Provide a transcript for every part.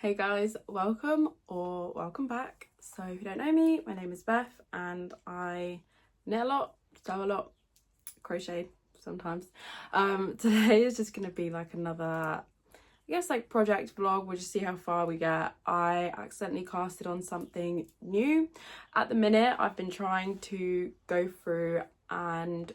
Hey guys, welcome back. So if you don't know me, my name is Beth and I knit a lot, sew a lot, crochet sometimes. Today is just gonna be like another, like project vlog. We'll just see how far we get. I accidentally casted on something new. At the minute, I've been trying to go through and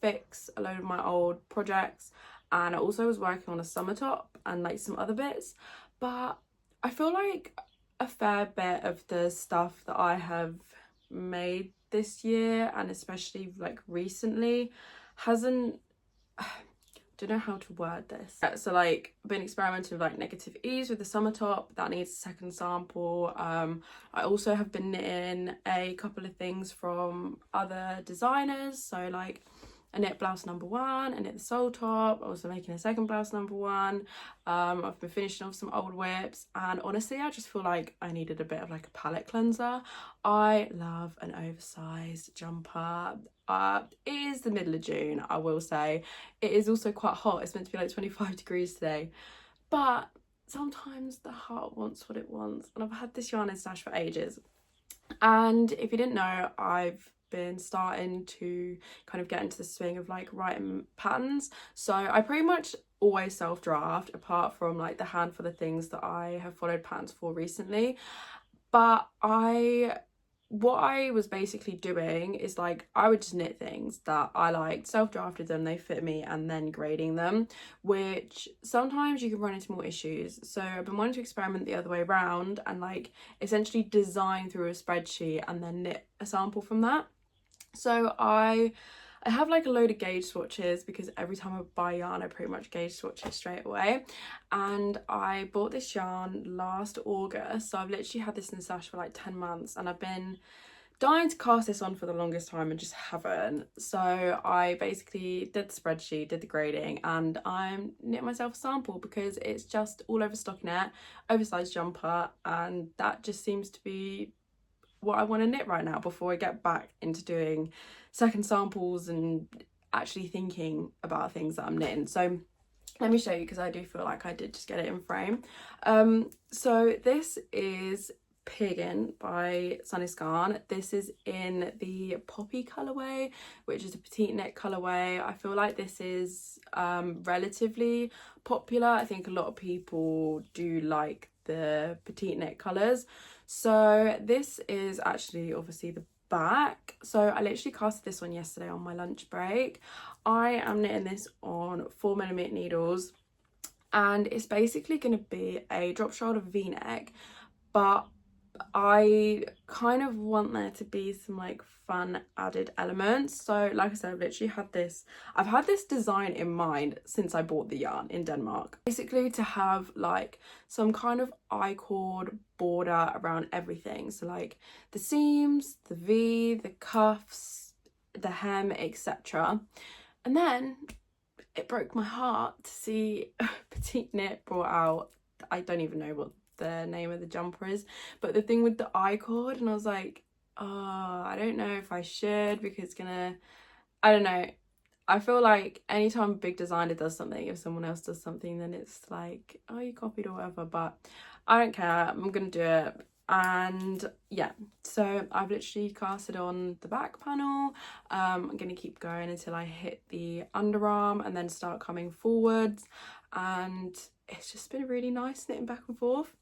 fix a load of my old projects, and I also was working on a summer top and like some other bits, but I feel like a fair bit of the stuff that I have made this year, and especially like recently, hasn't don't know how to word this. So like I've been experimenting with like negative ease with the summer top that needs a second sample. I also have been knitting a couple of things from other designers, so like I knit blouse number 1, I knit the sole top, also making a second blouse number 1. I've been finishing off some old whips, and honestly I just feel like I needed a bit of like a palette cleanser. I love an oversized jumper. It is the middle of June, I will say. It is also quite hot. It's meant to be like 25 degrees today, but sometimes the heart wants what it wants, and I've had this yarn in stash for ages. And if you didn't know, I've been starting to kind of get into the swing of like writing patterns. So I pretty much always self-draft, apart from like the handful of things that I have followed patterns for recently. But what I was basically doing is like I would just knit things that I liked, self-drafted them, they fit me, and then grading them, which sometimes you can run into more issues. So I've been wanting to experiment the other way around and like essentially design through a spreadsheet and then knit a sample from that. So I have like a load of gauge swatches, because every time I buy yarn I pretty much gauge swatch it straight away. And I bought this yarn last August, so I've literally had this in the stash for like 10 months, and I've been dying to cast this on for the longest time and just haven't. So I basically did the spreadsheet, did the grading, and I'm knit myself a sample because it's just all over stockinette, oversized jumper, and that just seems to be what I want to knit right now before I get back into doing second samples and actually thinking about things that I'm knitting. So let me show you, because I do feel like I did just get it in frame. So this is Piggin by Sunny Scarn. This is in the Poppy colourway, which is a petite knit colourway. I feel like this is relatively popular. I think a lot of people do like the petite knit colours. So this is actually obviously the back. So I literally casted this one yesterday on my lunch break. I am knitting this on 4mm needles, and it's basically going to be a drop shoulder v-neck, but I kind of want there to be some like fun added elements. So like I said, I've had this design in mind since I bought the yarn in Denmark, basically to have like some kind of I-cord border around everything. So like the seams, the V, the cuffs, the hem, etc. And then it broke my heart to see Petite Knit brought out, I don't even know what the name of the jumper is, but the thing with the I-cord, and I was like, oh, I don't know if I should, because it's gonna, I don't know. I feel like anytime a big designer does something, if someone else does something, then it's like, oh, you copied or whatever, but I don't care, I'm gonna do it. And yeah, so I've literally casted on the back panel. I'm gonna keep going until I hit the underarm and then start coming forwards, and it's just been really nice knitting back and forth.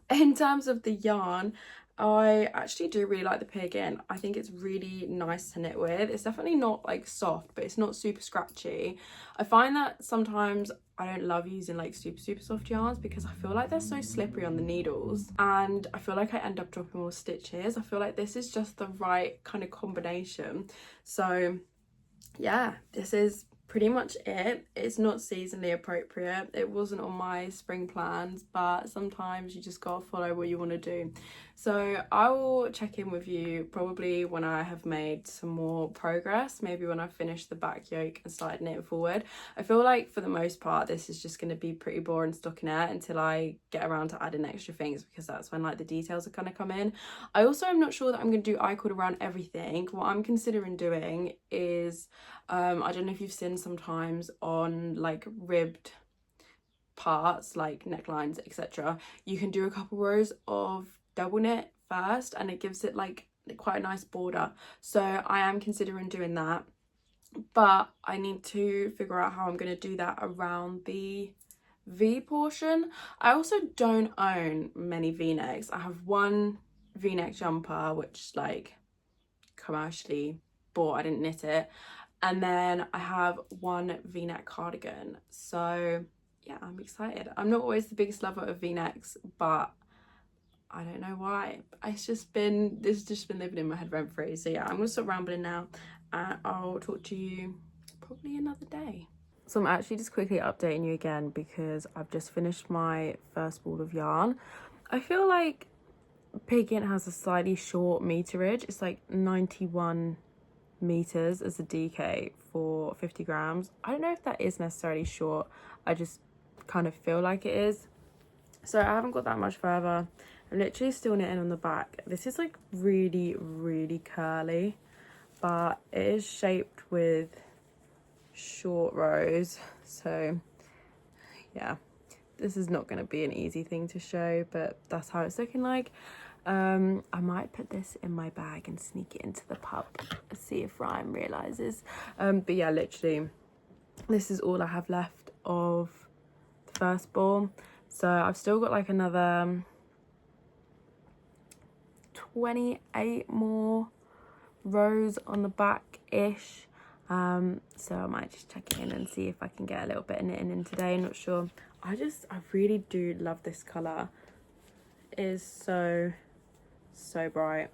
In terms of the yarn, I actually do really like the Piggin. I think it's really nice to knit with. It's definitely not like soft, but it's not super scratchy. I find that sometimes I don't love using like super soft yarns, because I feel like they're so slippery on the needles, and I feel like I end up dropping more stitches. I feel like this is just the right kind of combination. So yeah, this is pretty much it. It's not seasonally appropriate. It wasn't on my spring plans, but sometimes you just gotta follow what you want to do. So I will check in with you probably when I have made some more progress, maybe when I've finished the back yoke and started knitting forward. I feel like for the most part this is just going to be pretty boring stockinette until I get around to adding extra things, because that's when like the details are going to come in. I also am not sure that I'm going to do I-cord around everything. What I'm considering doing is I don't know if you've seen sometimes on like ribbed parts like necklines, etc., you can do a couple rows of double knit first, and it gives it like quite a nice border. So I am considering doing that, but I need to figure out how I'm going to do that around the V portion. I also don't own many v-necks. I have one v-neck jumper which like commercially bought, I didn't knit it, and then I have one v-neck cardigan. So yeah, I'm excited. I'm not always the biggest lover of v-necks, but I don't know why. This has just been living in my head rent free. So yeah, I'm gonna stop rambling now, and I'll talk to you probably another day. So I'm actually just quickly updating you again because I've just finished my first ball of yarn. I feel like Piggynt has a slightly short meterage. It's like 91 meters as a DK for 50 grams. I don't know if that is necessarily short. I just kind of feel like it is. So I haven't got that much further. I'm literally still knitting on the back. This is like really, really curly, but it is shaped with short rows. So yeah, this is not going to be an easy thing to show, but that's how it's looking like. I might put this in my bag and sneak it into the pub, see if Ryan realizes. But yeah, literally this is all I have left of the first ball. So I've still got like another 28 more rows on the back ish. So I might just check it in and see if I can get a little bit of knitting in today. Not sure. I really do love this color. It is so bright.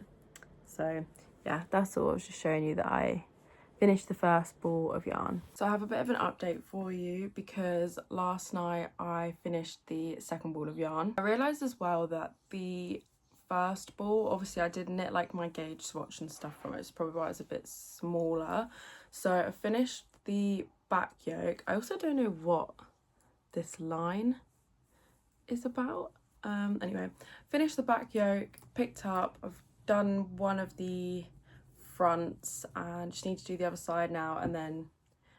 So yeah, that's all. I was just showing you that I finished the first ball of yarn. So I have a bit of an update for you because last night I finished the second ball of yarn. I realized as well that the first ball, obviously I did knit like my gauge swatch and stuff from it. It's probably why it's a bit smaller. So I finished the back yoke. I also don't know what this line is about. Anyway, finished the back yoke, picked up, I've done one of the fronts and just need to do the other side now, and then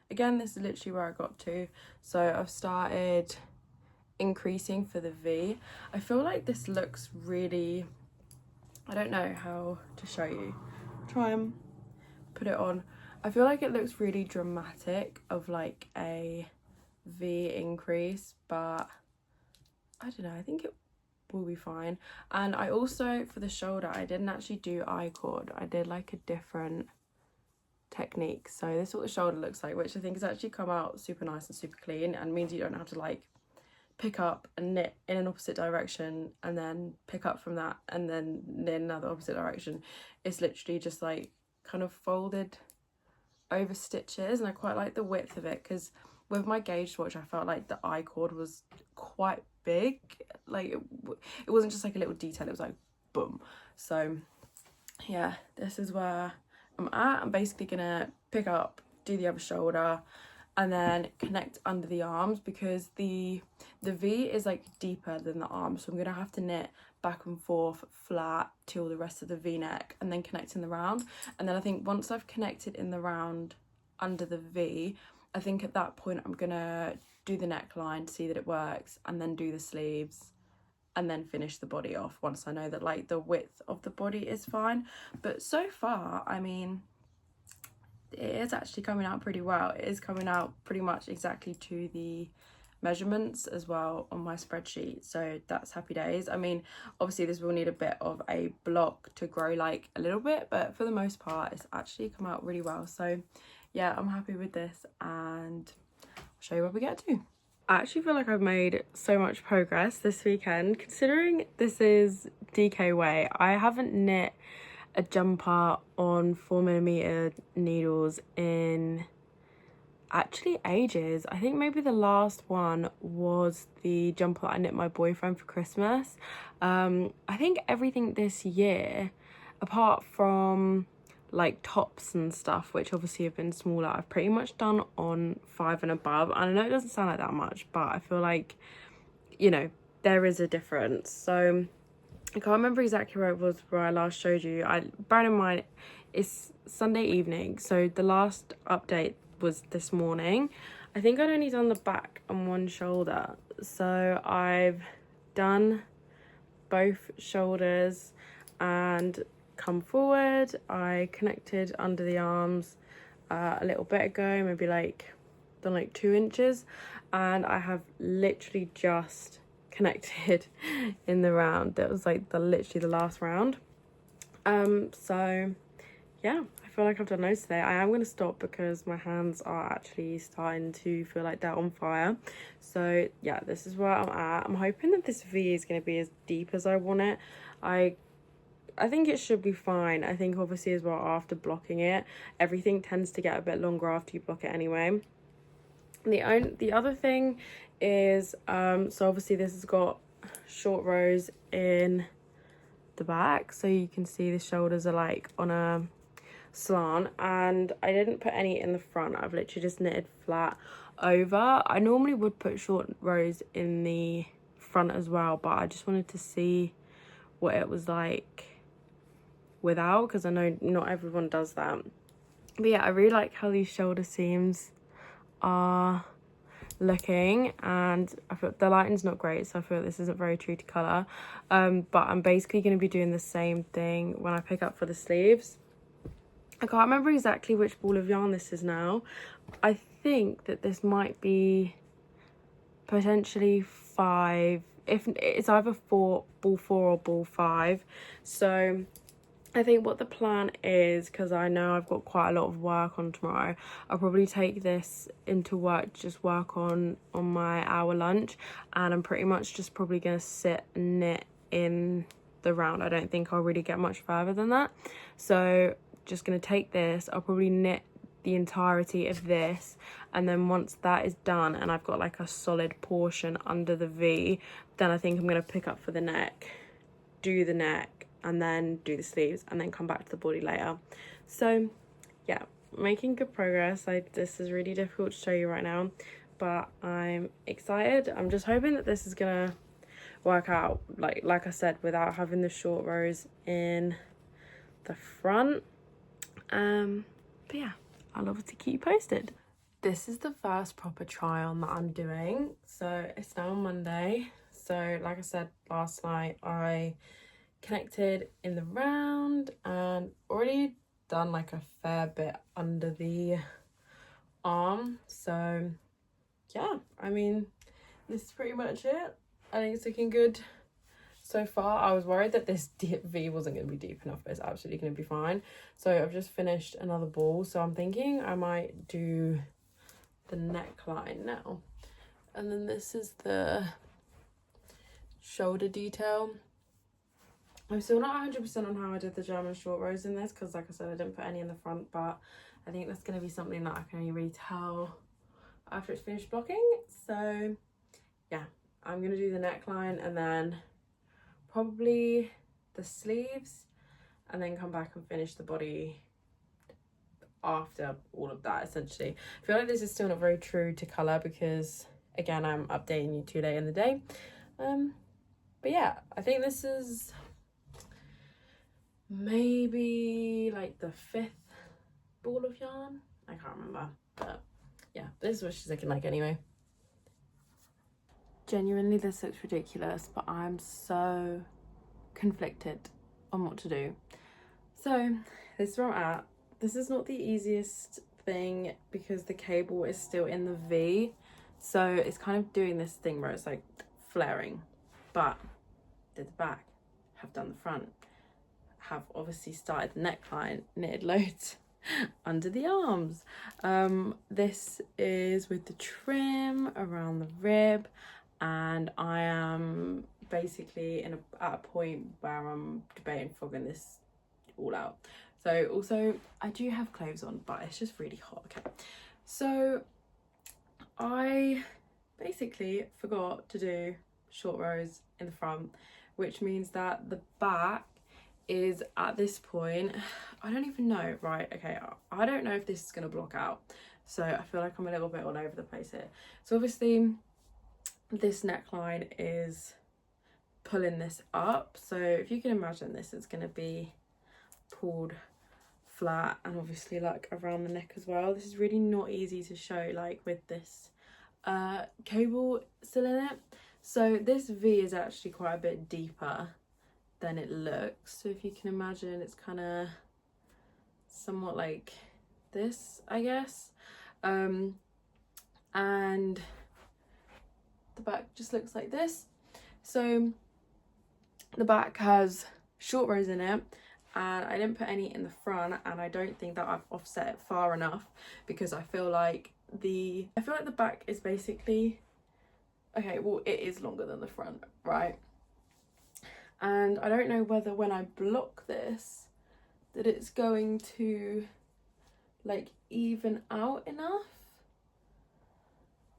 again this is literally where I got to. So I've started increasing for the V. I feel like this looks really, I don't know how to show you, try and put it on. I feel like it looks really dramatic of like a V increase, but I don't know, I think it will be fine. And I also, for the shoulder, I didn't actually do I-cord. I did like a different technique. So this is what the shoulder looks like, which I think has actually come out super nice and super clean, and means you don't have to like pick up and knit in an opposite direction and then pick up from that and then knit in another opposite direction. It's literally just like kind of folded over stitches, and I quite like the width of it because with my gauge swatch I felt like the I-cord was quite big. Like it wasn't just like a little detail, it was like boom. So yeah, this is where I'm at. I'm basically gonna pick up, do the other shoulder, and then connect under the arms because the V is like deeper than the arm, so I'm gonna have to knit back and forth flat till the rest of the V-neck and then connect in the round. And then I think once I've connected in the round under the V, I think at that point I'm gonna do the neckline to see that it works, and then do the sleeves, and then finish the body off once I know that like the width of the body is fine. But so far, I mean, it is actually coming out pretty well. It is coming out pretty much exactly to the measurements as well on my spreadsheet, so that's happy days. I mean, obviously this will need a bit of a block to grow like a little bit, but for the most part it's actually come out really well. So yeah, I'm happy with this, and I'll show you where we get to. I actually feel like I've made so much progress this weekend, considering this is DK way. I haven't knit a jumper on 4mm needles in actually ages. I think maybe the last one was the jumper I knit my boyfriend for Christmas. I think everything this year, apart from like tops and stuff, which obviously have been smaller, I've pretty much done on 5 and above. And I know it doesn't sound like that much, but I feel like, you know, there is a difference. So I can't remember exactly where it was where I last showed you. Bear in mind it's Sunday evening, so the last update was this morning. I think I'd only done the back and one shoulder, So I've done both shoulders and come forward. I connected under the arms a little bit ago, maybe like done like 2 inches, and I have literally just connected in the round. That was like literally the last round. So yeah, I feel like I've done loads today. I am going to stop because my hands are actually starting to feel like they're on fire. So yeah, this is where I'm at. I'm hoping that this V is going to be as deep as I want it. I think it should be fine. I think obviously as well, after blocking it, everything tends to get a bit longer after you block it anyway. The other thing is, so obviously this has got short rows in the back, so you can see the shoulders are like on a slant, and I didn't put any in the front. I've literally just knitted flat over. I normally would put short rows in the front as well, but I just wanted to see what it was like without, because I know not everyone does that. But yeah, I really like how these shoulder seams are looking, and I feel the lighting's not great, so I feel this isn't very true to colour. But I'm basically going to be doing the same thing when I pick up for the sleeves. I can't remember exactly which ball of yarn this is now. I think that this might be potentially 5, if it's either ball 4 or ball 5. So I think what the plan is, because I know I've got quite a lot of work on tomorrow, I'll probably take this into work, just work on my hour lunch, and I'm pretty much just probably going to sit and knit in the round. I don't think I'll really get much further than that. So just going to take this, I'll probably knit the entirety of this, and then once that is done and I've got like a solid portion under the V, then I think I'm going to pick up for the neck, do the neck, and then do the sleeves, and then come back to the body later. So yeah, making good progress. This is really difficult to show you right now, but I'm excited. I'm just hoping that this is gonna work out, like I said, without having the short rows in the front. But yeah, I'll obviously keep you posted. This is the first proper try on that I'm doing. So it's now Monday. So like I said last night, I connected in the round and already done like a fair bit under the arm. So yeah, I mean, this is pretty much it. I think it's looking good so far. I was worried that this V wasn't going to be deep enough, but it's absolutely going to be fine. So I've just finished another ball, so I'm thinking I might do the neckline now, and then this is the shoulder detail. I'm still not 100% on how I did the German short rows in this, because like I said, I didn't put any in the front, but I think that's going to be something that I can only really tell after it's finished blocking. So yeah, I'm going to do the neckline and then probably the sleeves, and then come back and finish the body after all of that, essentially. I feel like this is still not very true to colour, because again, I'm updating you too late in the day. But yeah, I think this is maybe like the 5th ball of yarn. I can't remember, but yeah, this is what she's looking like anyway. Genuinely, this looks ridiculous, but I'm so conflicted on what to do. So this is where I'm at. This is not the easiest thing because the cable is still in the V, so it's kind of doing this thing where it's like flaring. But did the back, have done the front, have obviously started the neckline, knitted loads under the arms. This is with the trim around the rib, and I am basically at a point where I'm debating fogging this all out. So also I do have clothes on, but it's just really hot. Okay, so I basically forgot to do short rows in the front, which means that the back is at this point, I don't even know, right? Okay, I don't know if this is gonna block out, so I feel like I'm a little bit all over the place here. So obviously this neckline is pulling this up, so if you can imagine, this is gonna be pulled flat and obviously like around the neck as well. This is really not easy to show, like with this cable still in it. So this V is actually quite a bit deeper than it looks. So if you can imagine, it's kind of somewhat like this, I guess. And the back just looks like this. So the back has short rows in it, and I didn't put any in the front, and I don't think that I've offset it far enough, because I feel like the back is basically, okay, well, it is longer than the front, right? And I don't know whether when I block this that it's going to like even out enough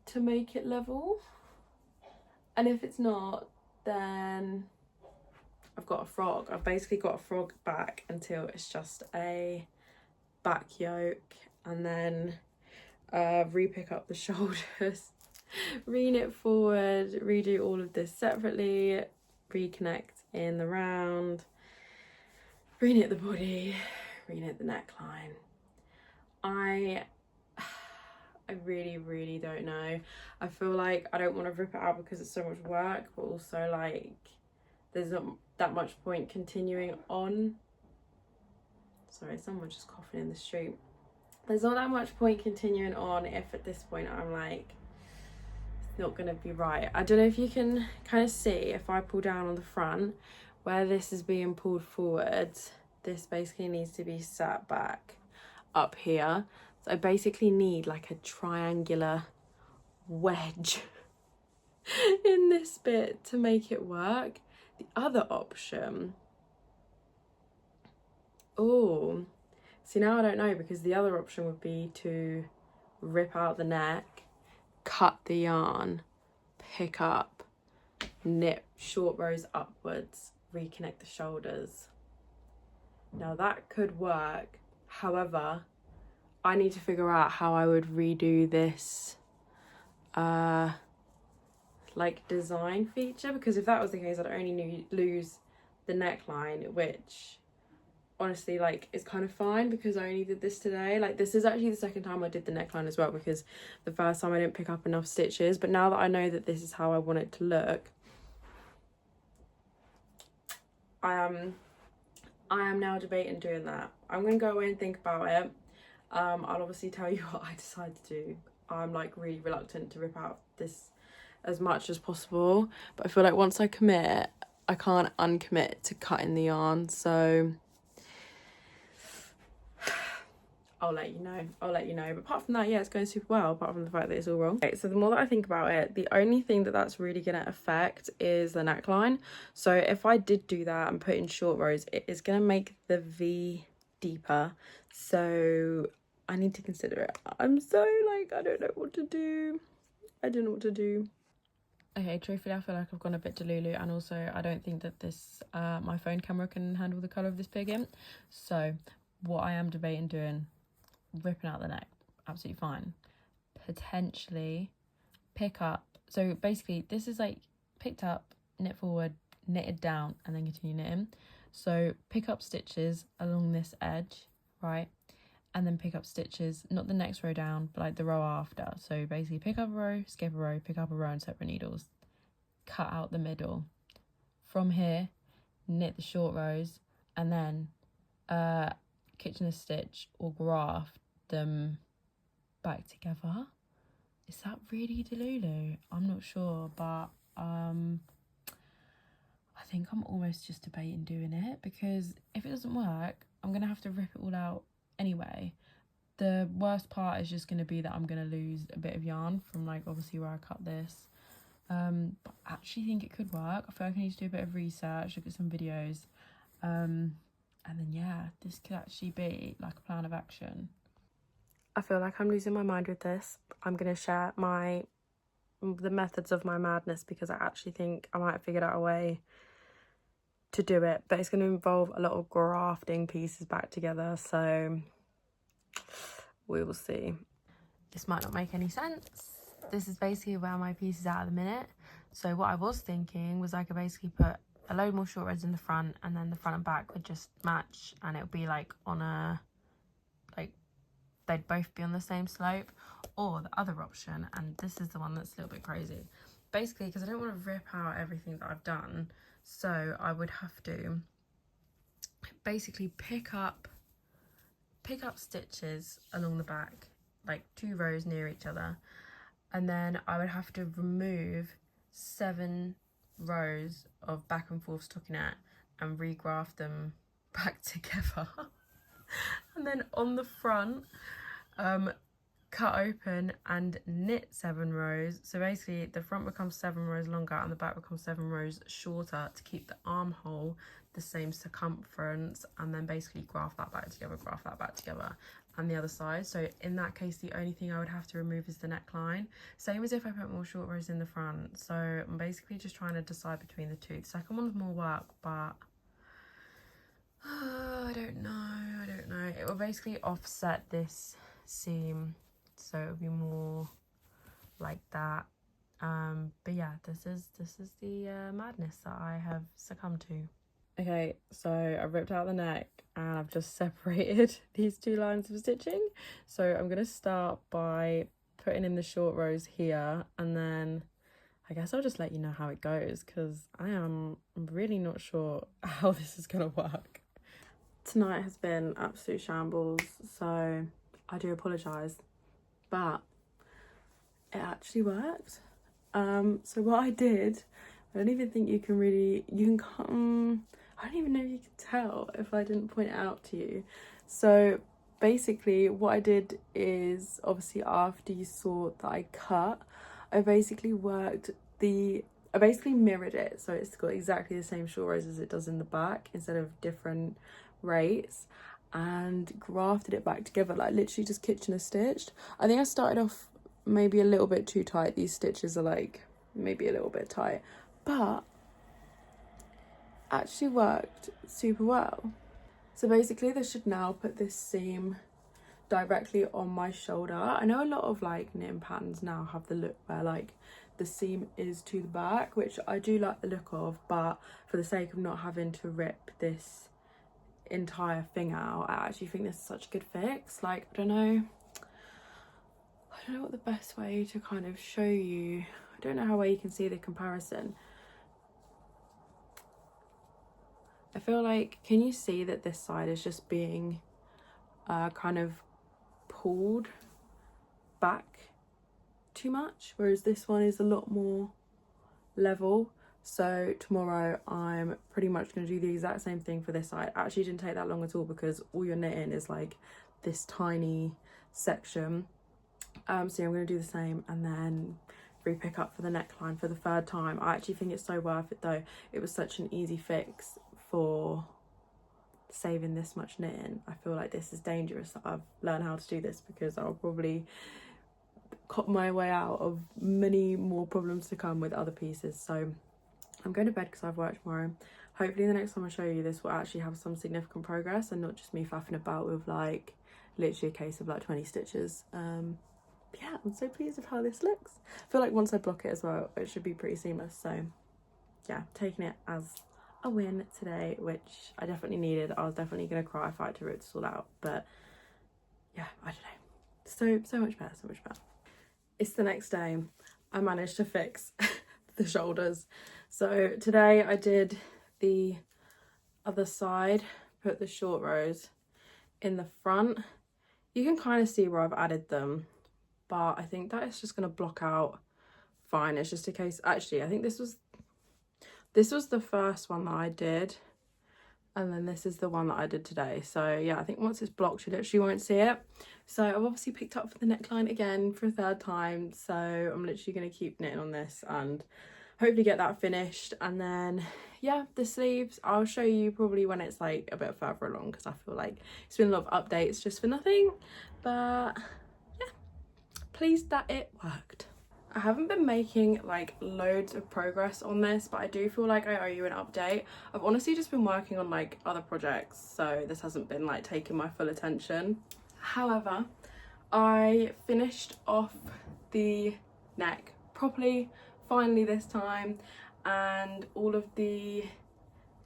to make it level. And if it's not, then I've got a frog. I've basically got a frog back until it's just a back yoke, and then re-pick up the shoulders, re-knit forward, redo all of this separately, reconnect in the round, re-knit the body, re-knit the neckline. I really don't know. I feel like I don't want to rip it out because it's so much work, but also like there's not that much point continuing on. Sorry, someone's just coughing in the street. There's not that much point continuing on if at this point I'm like, it's not gonna be right. I don't know if you can kind of see, if I pull down on the front where this is being pulled forward, this basically needs to be sat back up here. So I basically need like a triangular wedge in this bit to make it work. The other option, oh, see, now I don't know, because the other option would be to rip out the neck, cut the yarn, pick up, knit short rows upwards, reconnect the shoulders. Now that could work. However, I need to figure out how I would redo this like design feature, because if that was the case, I'd only lose the neckline, which honestly like is kind of fine because I only did this today. Like, this is actually the second time I did the neckline as well, because the first time I didn't pick up enough stitches. But now that I know that this is how I want it to look, I am now debating doing that. I'm gonna go away and think about it. I'll obviously tell you what I decide to do. I'm like really reluctant to rip out this as much as possible, but I feel like once I commit, I can't uncommit to cutting the yarn. So I'll let you know. But apart from that, yeah, it's going super well, apart from the fact that it's all wrong. Okay, so the more that I think about it, the only thing that's really going to affect is the neckline. So if I did do that and put in short rows, it is going to make the V deeper. So I need to consider it. I'm so like, I don't know what to do. Okay, truthfully, I feel like I've gone a bit delulu, and also I don't think that this my phone camera can handle the colour of this pigment. So what I am debating doing, ripping out the neck, absolutely fine. Potentially pick up, so basically this is like picked up, knit forward, knitted down, and then continue knitting. So pick up stitches along this edge, right? And then pick up stitches, not the next row down, but like the row after. So basically pick up a row, skip a row, pick up a row, and separate needles. Cut out the middle. From here, knit the short rows, and then kitchener stitch or graft them back together. Is that really delulu? I'm not sure, but I think I'm almost just debating doing it, because if it doesn't work, I'm gonna have to rip it all out anyway. The worst part is just going to be that I'm going to lose a bit of yarn from like obviously where I cut this, but I actually think it could work. I feel like I need to do a bit of research, look at some videos, and then yeah, this could actually be like a plan of action. I feel like I'm losing my mind with this. I'm going to share the methods of my madness, because I actually think I might have figured out a way to do it, but it's going to involve a lot of grafting pieces back together, so we will see. This might not make any sense. This is basically where my piece is at the minute. So what I was thinking was I could basically put a load more short rows in the front, and then the front and back would just match, and it would be like on a like they'd both be on the same slope, or the other option, and this is the one that's a little bit crazy, basically because I don't want to rip out everything that I've done, so I would have to basically pick up stitches along the back, like 2 rows near each other, and then I would have to remove 7 rows of back and forth stockinette and regraft them back together. And then on the front, cut open and knit 7 rows. So basically the front becomes 7 rows longer and the back becomes 7 rows shorter to keep the armhole the same circumference, and then basically graft that back together, and the other side. So in that case, the only thing I would have to remove is the neckline, same as if I put more short rows in the front. So I'm basically just trying to decide between the two. The second one's more work, but I don't know. It will basically offset this seam, so it'll be more like that. But yeah, this is the madness that I have succumbed to. Okay, so I ripped out the neck and I've just separated these 2 lines of stitching. So I'm going to start by putting in the short rows here, and then I guess I'll just let you know how it goes, because I am really not sure how this is going to work. Tonight has been absolute shambles, so I do apologise, but it actually worked. So what I did, I don't even think I don't even know if you could tell if I didn't point it out to you. So basically what I did is, obviously after you saw that I cut, I basically mirrored it, so it's got exactly the same short rows as it does in the back instead of different rates, and grafted it back together, like literally just Kitchener stitched. I think I started off maybe a little bit too tight. These stitches are like maybe a little bit tight, but actually worked super well. So basically this should now put this seam directly on my shoulder. I know a lot of like knitting patterns now have the look where like the seam is to the back, which I do like the look of, but for the sake of not having to rip this entire thing out, I actually think this is such a good fix. Like I don't know what the best way to kind of show you, I don't know how well you can see the comparison. I feel like, can you see that this side is just being kind of pulled back too much, whereas this one is a lot more level. So tomorrow I'm pretty much going to do the exact same thing for this side. Actually didn't take that long at all, because all you're knitting is like this tiny section. So I'm going to do the same and then re-pick up for the neckline for the 3rd time. I actually think it's so worth it though. It was such an easy fix for saving this much knitting. I feel like this is dangerous that I've learned how to do this, because I'll probably cut my way out of many more problems to come with other pieces. So I'm going to bed because I've worked tomorrow. Hopefully the next time I show you this will actually have some significant progress and not just me faffing about with like literally a case of like 20 stitches. Yeah, I'm so pleased with how this looks. I feel like once I block it as well, it should be pretty seamless. So yeah, taking it as a win today, which I definitely needed. I was definitely gonna cry if I had to rip this all out, but yeah, I don't know, so much better. It's the next day. I managed to fix the shoulders. So today I did the other side, put the short rows in the front. You can kind of see where I've added them, but I think that is just going to block out fine. It's just a case, actually I think this was the first one that I did, and then this is the one that I did today. So yeah, I think once it's blocked you literally won't see it. So I've obviously picked up for the neckline again for a 3rd time, so I'm literally going to keep knitting on this and hopefully get that finished. And then yeah, the sleeves I'll show you probably when it's like a bit further along, because I feel like it's been a lot of updates just for nothing. But yeah, pleased that it worked. I haven't been making like loads of progress on this, but I do feel like I owe you an update. I've honestly just been working on like other projects, so this hasn't been like taking my full attention. However, I finished off the neck properly finally this time, and all of the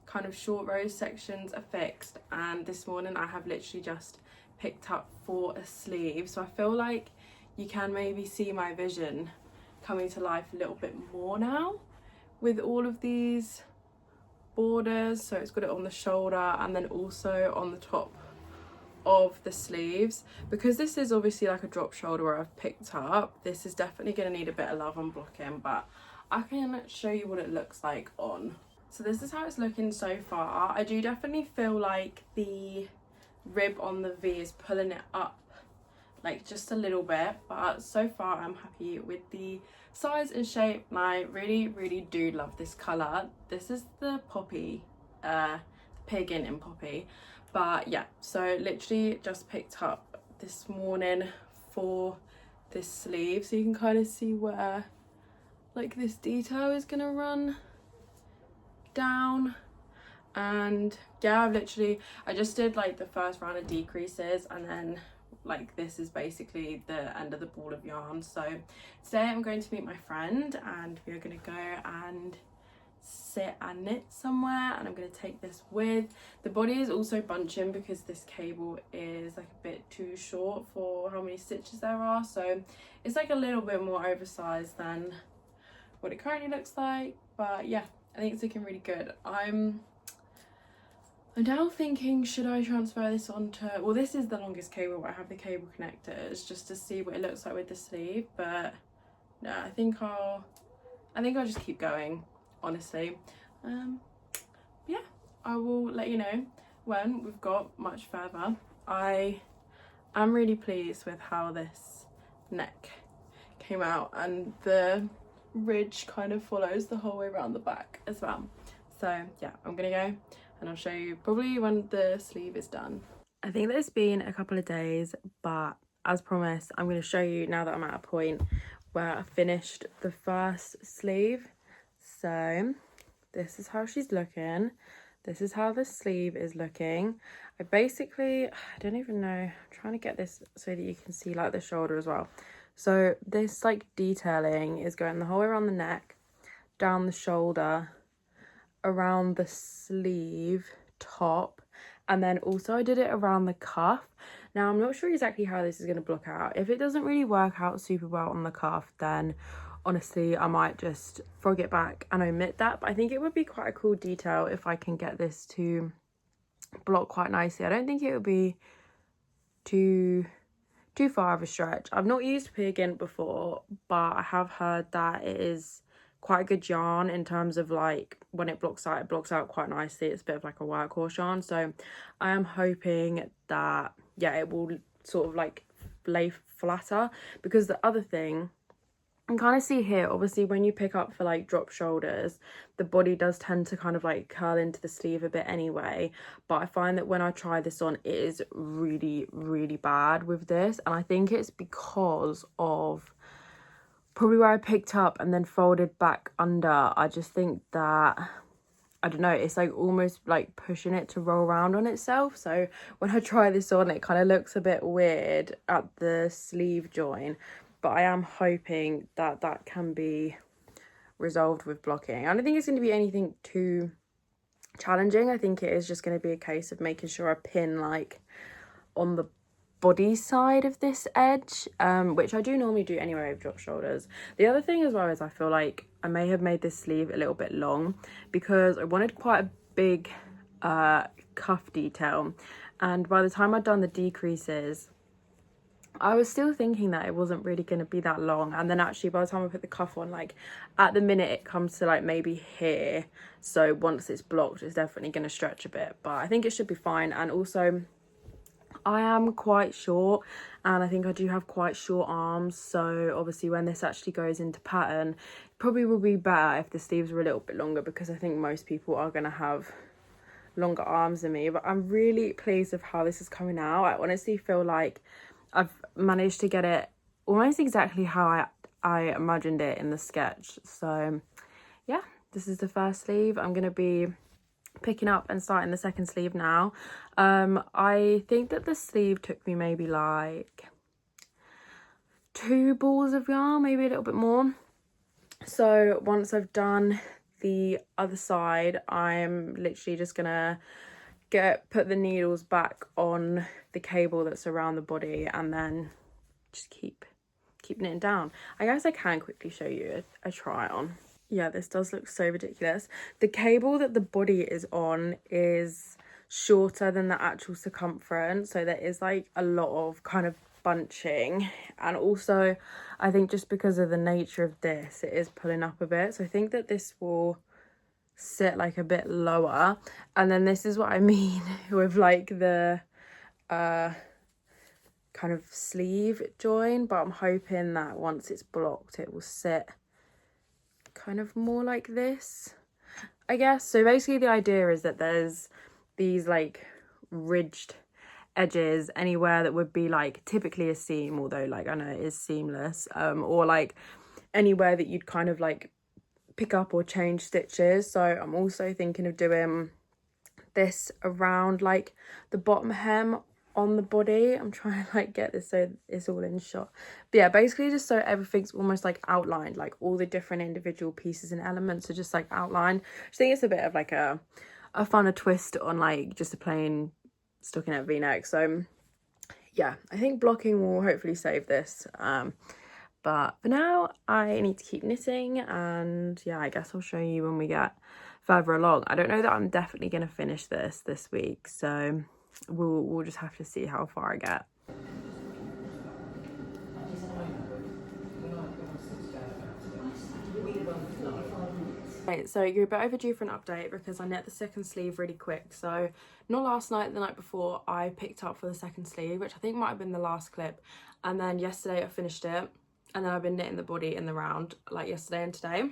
kind of short row sections are fixed, and this morning I have literally just picked up for a sleeve, so I feel like you can maybe see my vision coming to life a little bit more now with all of these borders. So it's got it on the shoulder and then also on the top of the sleeves. Because this is obviously like a drop shoulder where I've picked up, this is definitely going to need a bit of love on blocking, but I can show you what it looks like on. So this is how it's looking so far. I do definitely feel like the rib on the V is pulling it up like just a little bit, but so far I'm happy with the size and shape, and I really do love this colour. This is the poppy, pig in poppy. But yeah, so literally just picked up this morning for this sleeve, so you can kind of see where like this detail is gonna run down. And yeah, I just did like the first round of decreases, and then like this is basically the end of the ball of yarn. So today I'm going to meet my friend and we're going to go and sit and knit somewhere, and I'm going to take this with. The body is also bunching because this cable is like a bit too short for how many stitches there are, so it's like a little bit more oversized than what it currently looks like. But yeah, I think it's looking really good. I'm now thinking, should I transfer this onto, well, this is the longest cable, but I have the cable connectors just to see what it looks like with the sleeve. But no, I think I'll just keep going, honestly. Yeah, I will let you know when we've got much further. I am really pleased with how this neck came out, and the ridge kind of follows the whole way around the back as well. So yeah, I'm gonna go and I'll show you probably when the sleeve is done. I think that it's been a couple of days, but as promised, I'm going to show you now that I'm at a point where I finished the first sleeve. So this is how she's looking. This is how the sleeve is looking. I don't even know, I'm trying to get this so that you can see like the shoulder as well. So this like detailing is going the whole way around the neck, down the shoulder, around the sleeve top, and then also I did it around the cuff. Now I'm not sure exactly how this is going to block out. If it doesn't really work out super well on the cuff, then honestly I might just frog it back and omit that. But I think it would be quite a cool detail if I can get this to block quite nicely. I don't think it would be too far of a stretch. I've not used Pig before, but I have heard that it is quite a good yarn in terms of like when it blocks out quite nicely. It's a bit of like a workhorse yarn, so I am hoping that yeah, it will sort of like lay flatter. Because the other thing you can kind of see here, obviously when you pick up for like drop shoulders, the body does tend to kind of like curl into the sleeve a bit anyway, but I find that when I try this on, it is really bad with this, and I think it's because of probably where I picked up and then folded back under. I just think that, I don't know, it's like almost like pushing it to roll around on itself. So when I try this on, it kind of looks a bit weird at the sleeve join, but I am hoping that that can be resolved with blocking. I don't think it's going to be anything too challenging. I think it is just going to be a case of making sure I pin like on the body side of this edge, which I do normally do anyway with drop shoulders. The other thing as well is I feel like I may have made this sleeve a little bit long because I wanted quite a big cuff detail, and by the time I'd done the decreases I was still thinking that it wasn't really going to be that long, and then actually by the time I put the cuff on, like at the minute it comes to like maybe here, so once it's blocked it's definitely going to stretch a bit, but I think it should be fine. And also I am quite short and I think I do have quite short arms, so obviously when this actually goes into pattern, it probably will be better if the sleeves were a little bit longer, because I think most people are going to have longer arms than me. But I'm really pleased with how this is coming out. I honestly feel like I've managed to get it almost exactly how I imagined it in the sketch. So yeah, this is the first sleeve. I'm going to be picking up and starting the second sleeve now. I think that the sleeve took me maybe like 2 balls of yarn, maybe a little bit more. So once I've done the other side, I'm literally just gonna put the needles back on the cable that's around the body, and then just keep knitting down. I guess I can quickly show you a try on. Yeah, this does look so ridiculous. The cable that the body is on is shorter than the actual circumference, so there is like a lot of kind of bunching, and also I think just because of the nature of this, it is pulling up a bit, so I think that this will sit like a bit lower. And then this is what I mean with like the kind of sleeve join, but I'm hoping that once it's blocked it will sit kind of more like this, I guess. So basically the idea is that there's these like ridged edges anywhere that would be like typically a seam, although like I know it is seamless, or like anywhere that you'd kind of like pick up or change stitches. So I'm also thinking of doing this around like the bottom hem on the body. I'm trying to like get this so it's all in shot, but yeah, basically just so everything's almost like outlined, like all the different individual pieces and elements are just like outlined. I think it's a bit of like a funner twist on like just a plain stockinette v-neck. So yeah, I think blocking will hopefully save this, but for now I need to keep knitting, and yeah, I guess I'll show you when we get further along. I don't know that I'm definitely going to finish this week, so we'll just have to see how far I get. Right, so you're a bit overdue for an update because I knit the second sleeve really quick. So not last night, the night before, I picked up for the second sleeve, which I think might have been the last clip, and then yesterday I finished it, and then I've been knitting the body in the round like yesterday and today.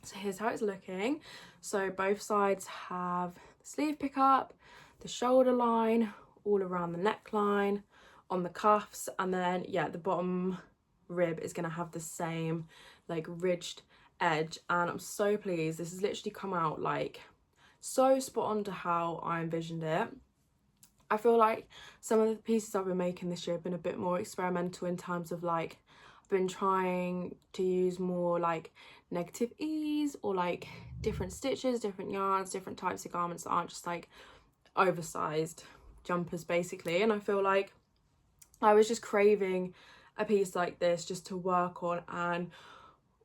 So here's how it's looking. So both sides have the sleeve pickup, the shoulder line, all around the neckline, on the cuffs, and then yeah, the bottom rib is going to have the same like ridged edge, and I'm so pleased. This has literally come out like so spot on to how I envisioned it. I feel like some of the pieces I've been making this year have been a bit more experimental in terms of like I've been trying to use more like negative ease or like different stitches, different yarns, different types of garments that aren't just like oversized jumpers basically. And I feel like I was just craving a piece like this just to work on, and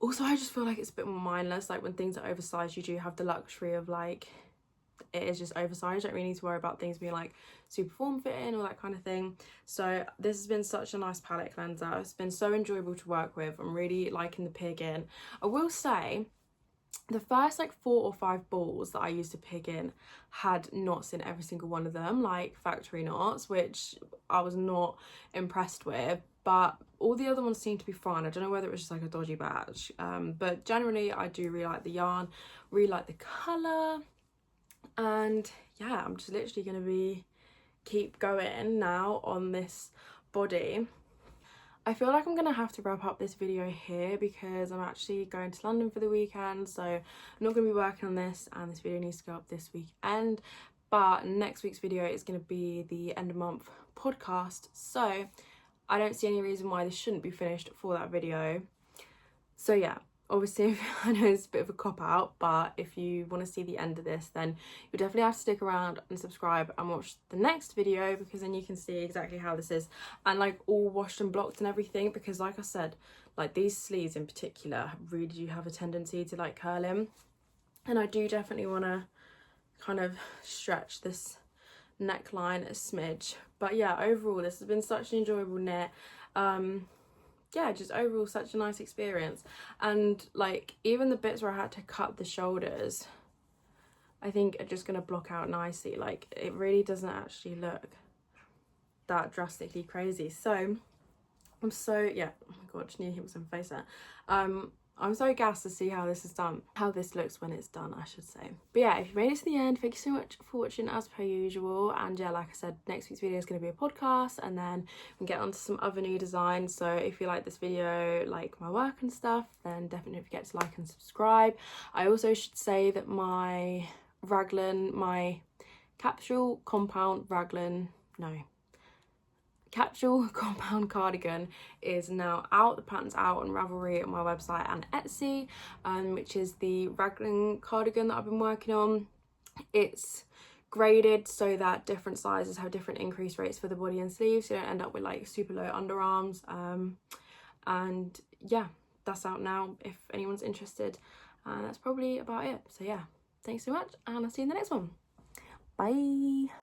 also I just feel like it's a bit more mindless. Like when things are oversized, you do have the luxury of like it is just oversized. You don't really need to worry about things being like super form fitting or that kind of thing. So this has been such a nice palette cleanser. It's been so enjoyable to work with. I'm really liking the pig in. I will say the first like 4 or 5 balls that I used to pig in had knots in every single one of them, like factory knots, which I was not impressed with, but all the other ones seemed to be fine. I don't know whether it was just like a dodgy batch, but generally I do really like the yarn, really like the colour, and yeah, I'm just literally going to keep going now on this body. I feel like I'm gonna have to wrap up this video here because I'm actually going to London for the weekend, so I'm not gonna be working on this, and this video needs to go up this weekend. But next week's video is gonna be the end of month podcast, so I don't see any reason why this shouldn't be finished for that video. So yeah, obviously I know it's a bit of a cop-out, but if you want to see the end of this, then you'll definitely have to stick around and subscribe and watch the next video, because then you can see exactly how this is, and like all washed and blocked and everything, because like I said, like these sleeves in particular really do have a tendency to like curl in, and I do definitely want to kind of stretch this neckline a smidge. But yeah, overall this has been such an enjoyable knit. Yeah, just overall such a nice experience, and like even the bits where I had to cut the shoulders I think are just going to block out nicely. Like it really doesn't actually look that drastically crazy. So I'm so, yeah, oh my god, just nearly hit myself in the face there. I'm so gassed to see how this is done, how this looks when it's done, I should say. But yeah, if you made it to the end, thank you so much for watching as per usual. And yeah, like I said, next week's video is going to be a podcast, and then we can get on to some other new designs. So if you like this video, like my work and stuff, then definitely don't forget to like and subscribe. I also should say that my raglan, my capsule compound raglan, no, capsule compound cardigan is now out. The pattern's out on Ravelry on my website and Etsy, which is the raglan cardigan that I've been working on. It's graded so that different sizes have different increase rates for the body and sleeves, so you don't end up with like super low underarms. And yeah, that's out now if anyone's interested, and that's probably about it. So yeah, thanks so much, and I'll see you in the next one. Bye.